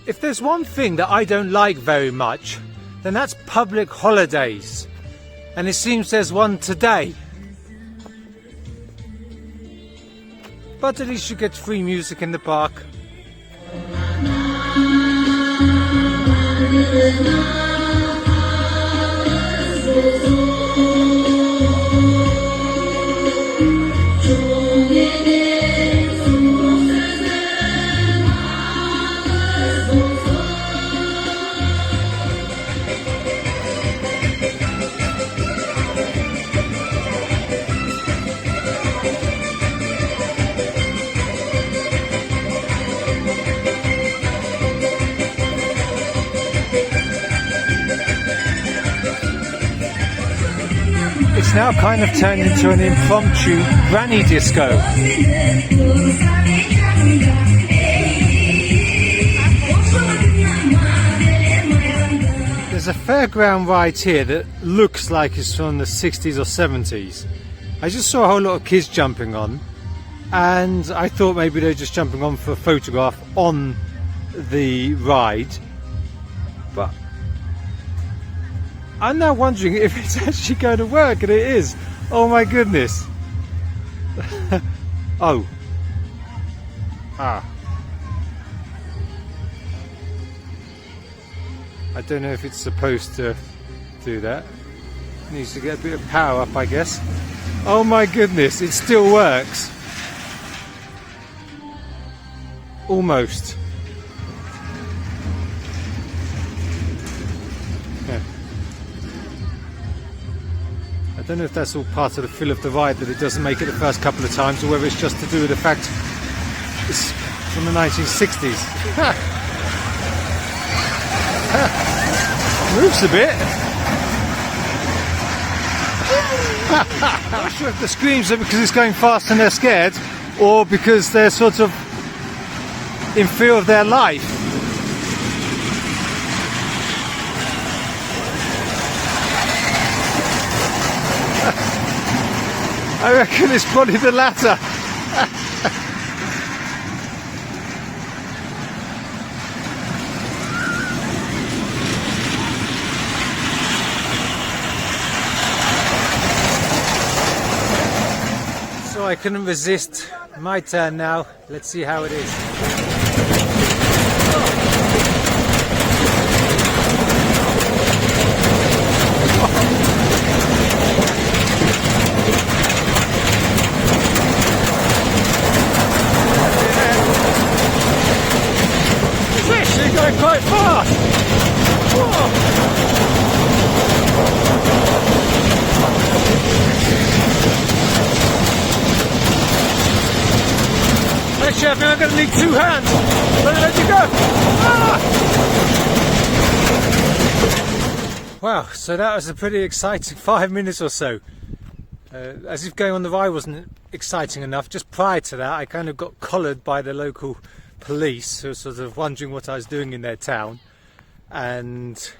If there's one thing that I don't like very much, then that's public holidays. And it seems there's one today. But at least you get free music in the park. It's now kind of turned into an impromptu granny disco. There's a fairground ride here that looks like it's from the 60s or 70s. I just saw a whole lot of kids jumping on, and I thought maybe they were just jumping on for a photograph on the ride. But I'm now wondering if it's actually going to work, and it is. Oh my goodness. Oh. Ah. I don't know if it's supposed to do that. It needs to get a bit of power up, I guess. Oh my goodness, it still works. Almost. Yeah. I don't know if that's all part of the feel of the ride, that it doesn't make it the first couple of times, or whether it's just to do with the fact it's from the 1960s. Moves a bit. I'm not sure if the screams are because it's going fast and they're scared, or because they're sort of in fear of their life. I reckon it's probably the latter. So I couldn't resist. My turn now. Let's see how it is. Going quite fast. Whoa. Actually, I think I'm going to need two hands. Let you go. Ah. Wow, so that was a pretty exciting 5 minutes or so. As if going on the ride wasn't exciting enough, just prior to that I kind of got collared by the local police, who were sort of wondering what I was doing in their town, and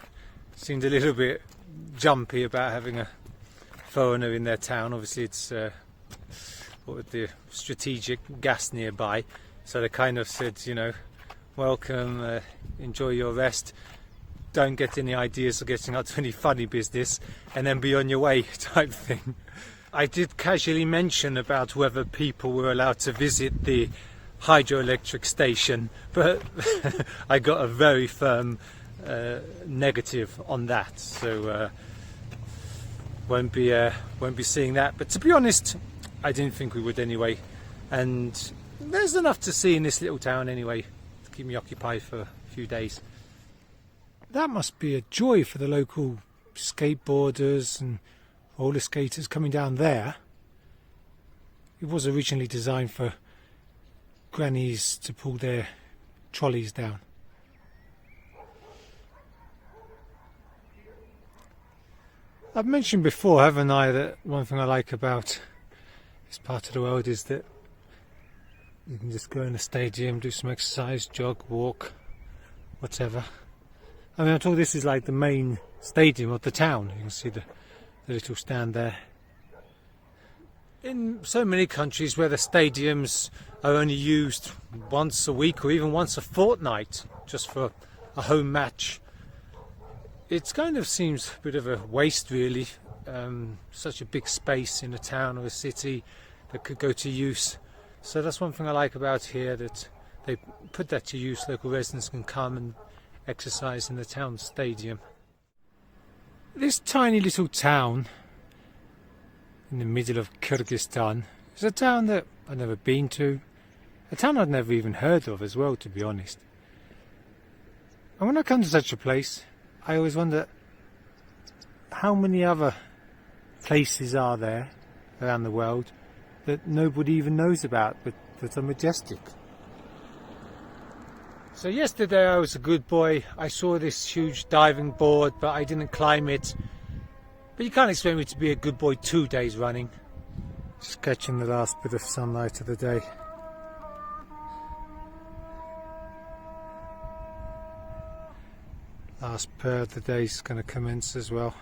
seemed a little bit jumpy about having a foreigner in their town. Obviously it's with the strategic gas nearby, so they kind of said, you know, welcome, enjoy your rest, don't get any ideas of getting up to any funny business, and then be on your way type thing. I did casually mention about whether people were allowed to visit the hydroelectric station, but I got a very firm negative on that, so won't be seeing that. But to be honest, I didn't think we would anyway, and there's enough to see in this little town anyway to keep me occupied for a few days. That must be a joy for the local skateboarders and roller skaters coming down there. It was originally designed for grannies to pull their trolleys down. I've mentioned before, haven't I, that one thing I like about this part of the world is that you can just go in a stadium, do some exercise, jog, walk, whatever. I mean, I thought this is like the main stadium of the town. You can see the little stand there. In so many countries where the stadiums are only used once a week or even once a fortnight, just for a home match. It kind of seems a bit of a waste really, such a big space in a town or a city that could go to use. So that's one thing I like about here, that they put that to use. Local residents can come and exercise in the town stadium. This tiny little town in the middle of Kyrgyzstan is a town that I've never been to, a town I'd never even heard of as well, to be honest. And when I come to such a place, I always wonder how many other places are there around the world that nobody even knows about, but that are majestic. So yesterday I was a good boy. I saw this huge diving board, but I didn't climb it. But you can't expect me to be a good boy 2 days running. Just catching the last bit of sunlight of the day. Last pair of the day is going to commence as well.